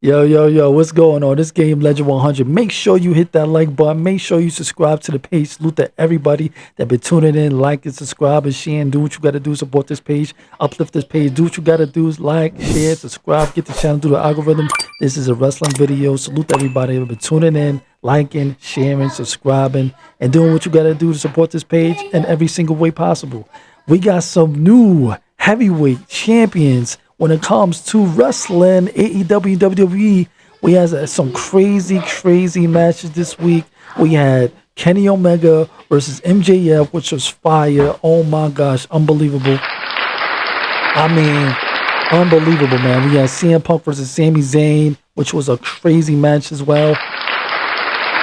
Yo, yo, yo, what's going on? This game Legend 100. Make sure you hit that like button. Make sure you subscribe to the page. Salute to everybody that been tuning in. Like and subscribe and share and do what you got to do. Support this page. Uplift this page. Do what you got to do. Like, share, subscribe. Get the channel through the algorithm. This is a wrestling video. Salute to everybody that been tuning in, liking, sharing, subscribing, and doing what you got to do to support this page in every single way possible. We got some new heavyweight champions when it comes to wrestling, AEW, WWE. We had some crazy, crazy matches this week. We had Kenny Omega versus MJF, which was fire. Oh my gosh, unbelievable. I mean, unbelievable, man. We had CM Punk versus Sami Zayn, which was a crazy match as well.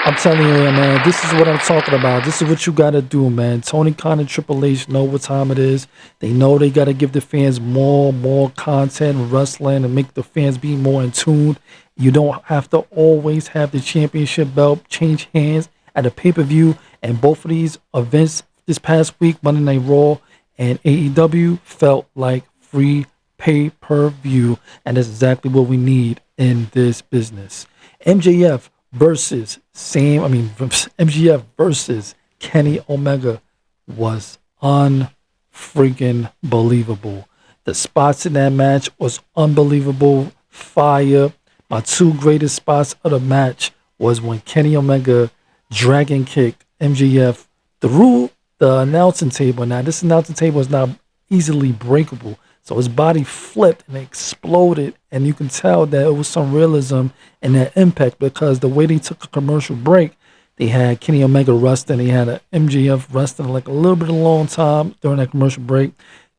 I'm telling you, man, this is what I'm talking about. This is what you got to do, man. Tony Khan and Triple H know what time it is. They know they got to give the fans more content, wrestling, and make the fans be more in tune. You don't have to always have the championship belt change hands at a pay-per-view. And both of these events this past week, Monday Night Raw and AEW, felt like free pay-per-view. And that's exactly what we need in this business. MJF versus MGF versus Kenny Omega was unfreaking believable. The spots in that match was unbelievable, fire. My two greatest spots of the match was when Kenny Omega dragon kicked MGF through the announcing table. Now, this announcing table is not easily breakable. So his body flipped and exploded, and you can tell that it was some realism in that impact because the way they took a commercial break, they had Kenny Omega resting, they had a MJF resting like a little bit of a long time during that commercial break.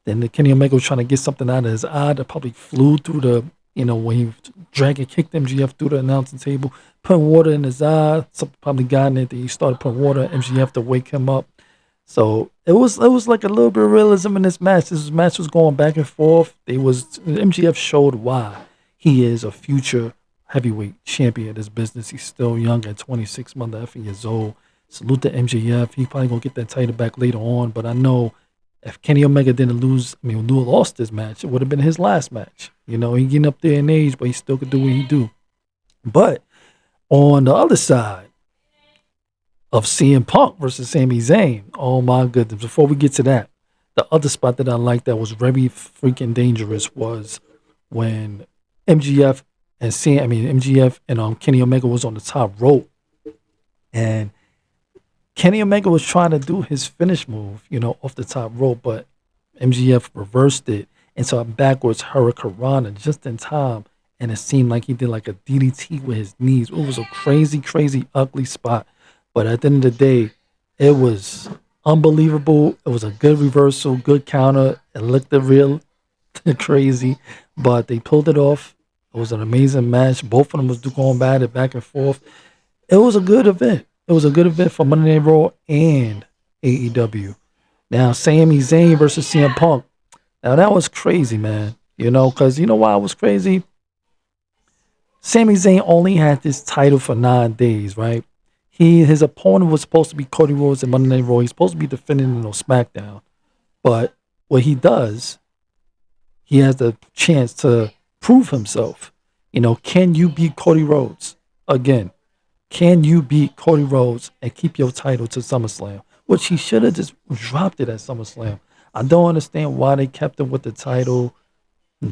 Then the Kenny Omega was trying to get something out of his eye that probably flew through the, when he dragged and kicked MJF through the announcing table, putting water in his eye. Something probably got in it. He started putting water in MJF to wake him up. So it was like a little bit of realism in this match. This match was going back and forth. MGF showed why he is a future heavyweight champion of this business. He's still young at 26 years old. Salute to MJF. He probably gonna get that title back later on. But I know if Kenny Omega didn't lost this match, it would have been his last match. He getting up there in age, but he still could do what he do. But on the other side of CM Punk versus Sami Zayn. Oh my goodness. Before we get to that, the other spot that I liked that was very freaking dangerous was when MGF and Kenny Omega was on the top rope. And Kenny Omega was trying to do his finish move, off the top rope, but MGF reversed it into a backwards Hurricanrana just in time. And it seemed like he did like a DDT with his knees. It was a crazy, crazy, ugly spot. But at the end of the day, it was unbelievable. It was a good reversal, good counter. It looked real crazy, but they pulled it off. It was an amazing match. Both of them was going at it back and forth. It was a good event. It was a good event for Monday Night Raw and AEW. Now, Sami Zayn versus CM Punk. Now, that was crazy, man. Because you know why it was crazy? Sami Zayn only had this title for 9 days, right? His opponent was supposed to be Cody Rhodes in Monday Night Raw. He's supposed to be defending on SmackDown. But what he does, he has the chance to prove himself. Can you beat Cody Rhodes again? Can you beat Cody Rhodes and keep your title to SummerSlam? Which he should have just dropped it at SummerSlam. I don't understand why they kept him with the title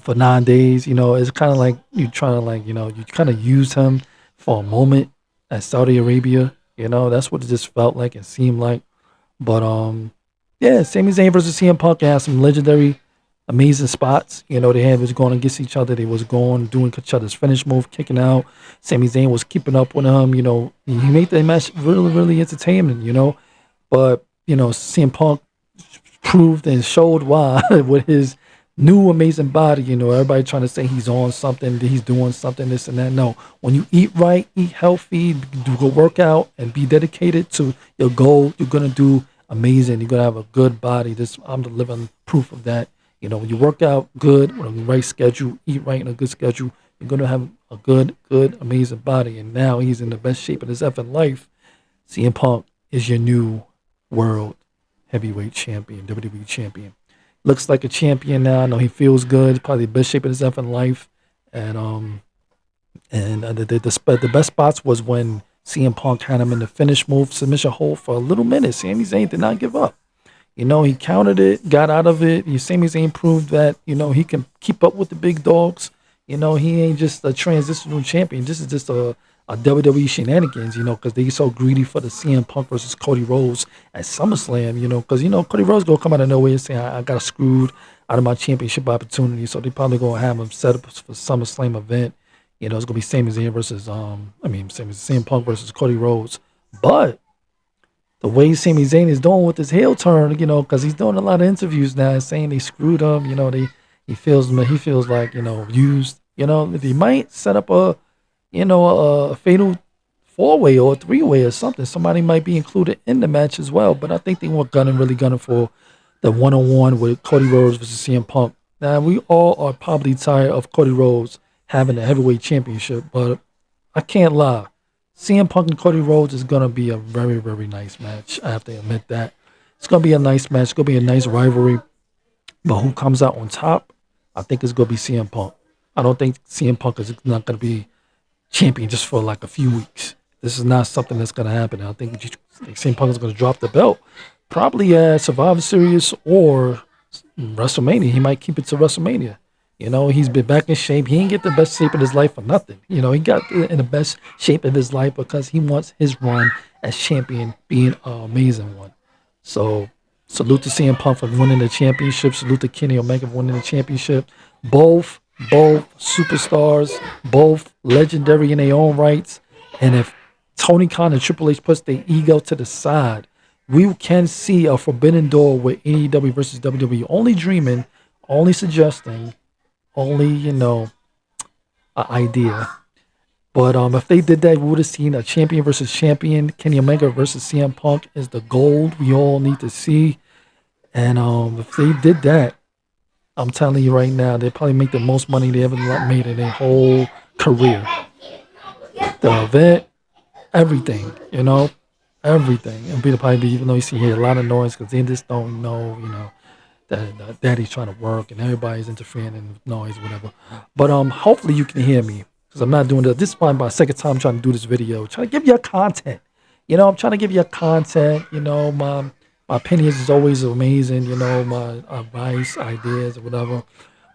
for 9 days. It's kind of like you trying to you kind of use him for a moment at Saudi Arabia. That's what it just felt like and seemed like. But yeah, Sami Zayn versus CM Punk had some legendary, amazing spots. They was going against each other. They was going doing each other's finish move, kicking out. Sami Zayn was keeping up with him. He made the match really, really entertaining. But CM Punk proved and showed why with his new amazing body. Everybody trying to say he's on something, he's doing something, this and that. No, when you eat right, eat healthy, do a workout, and be dedicated to your goal, you're gonna do amazing. You're gonna have a good body. I'm the living proof of that. When you work out good, on the right schedule, eat right in a good schedule, you're gonna have a good, amazing body. And now he's in the best shape of his effing life. CM Punk is your new world heavyweight champion, WWE champion. Looks like a champion now. I know he feels good. Probably the best shape of his effing life. And And the best spots was when CM Punk had him in the finish move submission hold for a little minute. Sami Zayn did not give up. He countered it, got out of it. Sami Zayn proved that, he can keep up with the big dogs. He ain't just a transitional champion. This is just a WWE shenanigans, because they so greedy for the CM Punk versus Cody Rhodes at SummerSlam, because, Cody Rhodes going to come out of nowhere and say, I got screwed out of my championship opportunity. So they probably going to have him set up for SummerSlam event. It's going to be Sami Zayn versus, CM Punk versus Cody Rhodes. But the way Sami Zayn is doing with his heel turn, because he's doing a lot of interviews now and saying they screwed him, he feels like, used, he might set up a fatal four-way or a three-way or something. Somebody might be included in the match as well. But I think they want really gunning for the one-on-one with Cody Rhodes versus CM Punk. Now, we all are probably tired of Cody Rhodes having the heavyweight championship, but I can't lie. CM Punk and Cody Rhodes is going to be a very, very nice match. I have to admit that. It's going to be a nice match. It's going to be a nice rivalry. But who comes out on top, I think it's going to be CM Punk. I don't think CM Punk is not going to be champion just for like a few weeks. This is not something that's going to happen. I think CM Punk is going to drop the belt, probably at Survivor Series or WrestleMania. He might keep it to WrestleMania. He's been back in shape. He ain't get the best shape of his life for nothing. He got in the best shape of his life because he wants his run as champion being an amazing one. So salute to CM Punk for winning the championship. Salute to Kenny Omega for winning the championship. Both superstars, both legendary in their own rights. And if Tony Khan and Triple H puts their ego to the side, we can see a forbidden door with AEW versus WWE. Only dreaming, only suggesting, only, an idea. But if they did that, we would have seen a champion versus champion. Kenny Omega versus CM Punk is the gold we all need to see. And if they did that, I'm telling you right now, they probably make the most money they ever made in their whole career. The event, everything, everything. And people probably, even though you see here a lot of noise, because they just don't know, that daddy's trying to work and everybody's interfering in noise, whatever. But hopefully you can hear me, because I'm not doing this. This is probably my second time trying to do this video, trying to give you content. I'm trying to give you content. My opinions is always amazing. My advice, ideas, or whatever.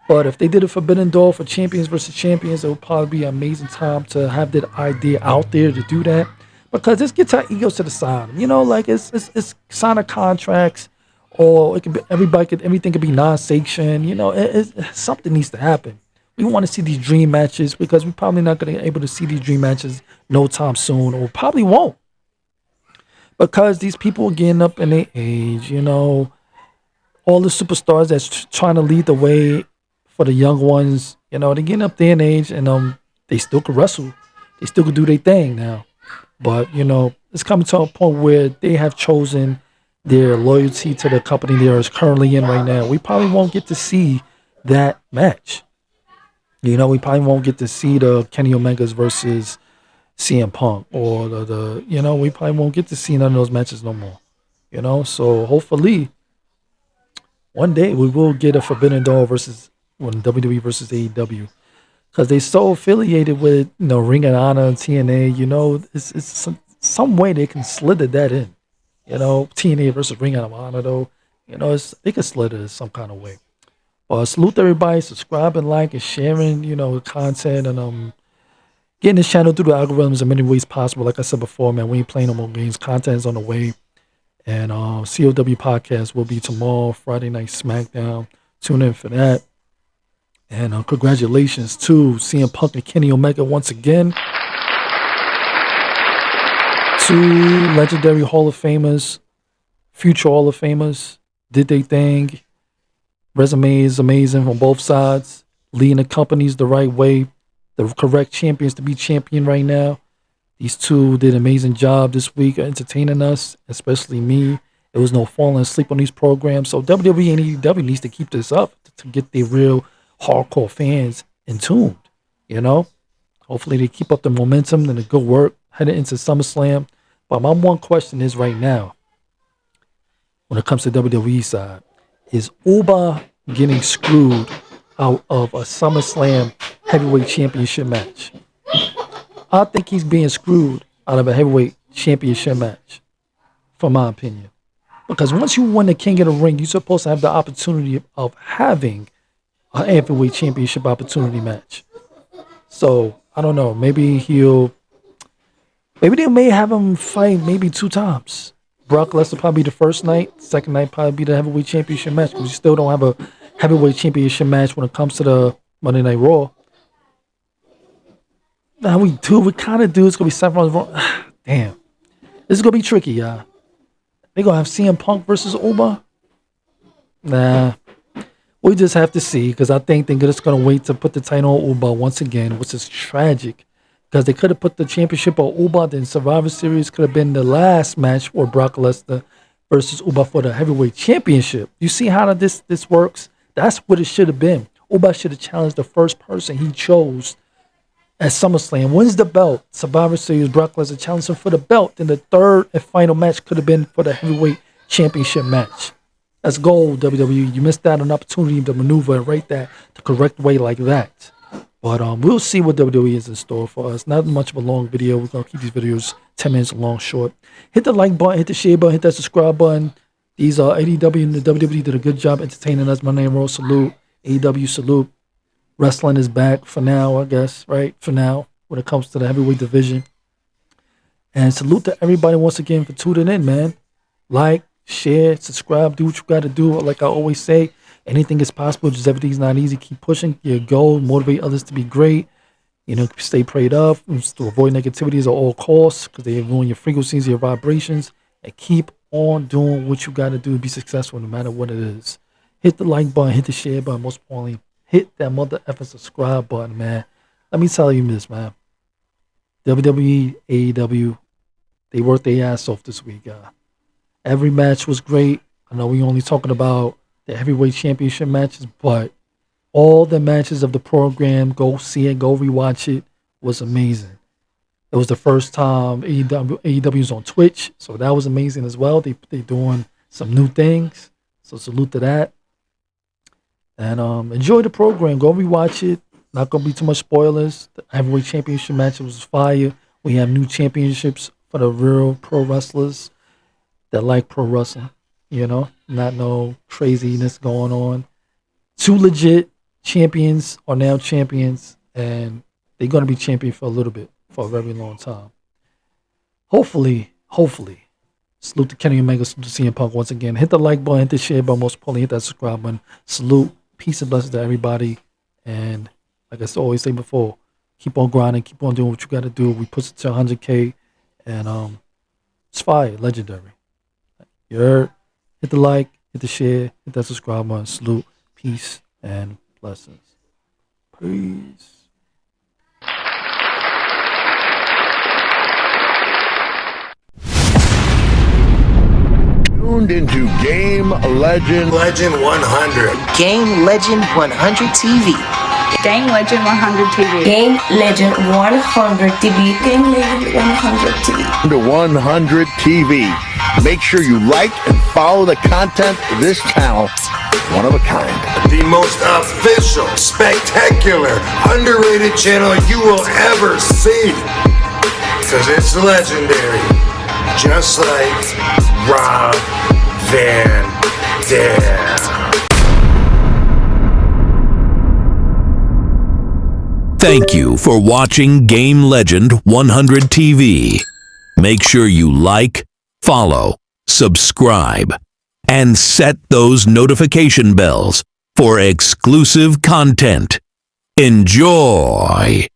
But if they did a forbidden door for champions versus champions, it would probably be an amazing time to have that idea out there to do that. Because this gets our egos to the side. Like it's signing contracts, or it could be everything could be non-sanctioned. Something needs to happen. We want to see these dream matches because we're probably not going to be able to see these dream matches no time soon, or probably won't. Because these people are getting up in their age, all the superstars that's trying to lead the way for the young ones, they're getting up there in age, and they still could wrestle. They still could do their thing now. But, it's coming to a point where they have chosen their loyalty to the company they are currently in right now. We probably won't get to see that match. We probably won't get to see the Kenny Omegas versus CM Punk, or we probably won't get to see none of those matches no more. So hopefully one day we will get a Forbidden Door versus WWE versus AEW, because they so affiliated with Ring of Honor and TNA. It's some way they can slither that in. TNA versus Ring of Honor though. They can slither it some kind of way. Salute everybody, subscribing, liking, sharing, content, and getting this channel through the algorithms in many ways possible. Like I said before, man, we ain't playing no more games. Content is on the way. And COW podcast will be tomorrow, Friday Night SmackDown. Tune in for that. And congratulations to CM Punk and Kenny Omega once again. Two legendary Hall of Famers, future Hall of Famers, did their thing. Resume is amazing on both sides. Leading the companies the right way. The correct champions to be champion right now. These two did an amazing job this week of entertaining us, especially me. There was no falling asleep on these programs. So WWE and AEW needs to keep this up to get their real hardcore fans in tuned. Hopefully they keep up the momentum and the good work heading into SummerSlam. But my one question is right now, when it comes to WWE side, is Uber getting screwed out of a SummerSlam heavyweight championship match? I think he's being screwed out of a heavyweight championship match, from my opinion. Because once you win the King of the Ring, you're supposed to have the opportunity of having an heavyweight championship opportunity match. So I don't know. Maybe they may have him fight maybe 2 times. Brock Lesnar probably the first night. Second night probably be the heavyweight championship match because you still don't have a heavyweight championship match when it comes to the Monday Night Raw. Now we kind of do. It's gonna be Seth Rollins. Damn, this is gonna be tricky, y'all. They gonna have CM Punk versus Uber? Nah, we just have to see because I think they're just gonna wait to put the title on Uber once again, which is tragic because they could have put the championship on Uber. Then Survivor Series could have been the last match for Brock Lesnar versus Uber for the heavyweight championship. You see how this works? That's what it should have been. Uber should have challenged the first person he chose at SummerSlam, wins the belt. Survivor Series, Brock Lesnar challenged him for the belt. Then the third and final match could have been for the heavyweight championship match. That's gold, WWE. You missed out on an opportunity to maneuver and write that the correct way like that. But we'll see what WWE is in store for us. Not much of a long video. We're going to keep these videos 10 minutes long, short. Hit the like button, hit the share button, hit that subscribe button. These are AEW and the WWE did a good job entertaining us. My name is Salute. AEW salute. Wrestling is back for now, I guess, right? For now, when it comes to the heavyweight division. And salute to everybody once again for tuning in, man. Like, share, subscribe, do what you got to do. Like I always say, anything is possible, just everything's not easy. Keep pushing your goal, motivate others to be great. You know, stay prayed up to avoid negativities at all costs because they ruin your frequencies, your vibrations. And keep on doing what you got to do to be successful no matter what it is. Hit the like button, hit the share button, most importantly. Hit that mother effing subscribe button, man. Let me tell you this, man. WWE, AEW, they worked their ass off this week, Every match was great. I know we only talking about the heavyweight championship matches, but all the matches of the program, go see it, go rewatch it, was amazing. It was the first time AEW was on Twitch, so that was amazing as well. They doing some new things, so salute to that. And enjoy the program. Go rewatch it. Not going to be too much spoilers. The heavyweight championship match was fire. We have new championships for the real pro wrestlers that like pro wrestling. You know, not no craziness going on. 2 legit champions are now champions, and they're going to be champion for a little bit, for a very long time. Hopefully. Salute to Kenny Omega, salute to CM Punk once again. Hit the like button, hit the share button, most importantly, hit that subscribe button. Salute. Peace and blessings to everybody. And like I always say before, keep on grinding, keep on doing what you got to do. We push it to 100K, and it's fire, legendary. You heard? Hit the like, hit the share, hit that subscribe button. Salute, peace, and blessings. Peace. Tuned into Game Legend 100. Game Legend 100 TV. Game Legend 100 TV. Game Legend 100 TV. Game Legend 100 TV. To 100 TV. Make sure you like and follow the content of this channel. One of a kind. The most official, spectacular, underrated channel you will ever see. Because it's legendary. Just like Rob Van Dam. Thank you for watching Game Legend 100 TV. Make sure you like, follow, subscribe, and set those notification bells for exclusive content. Enjoy!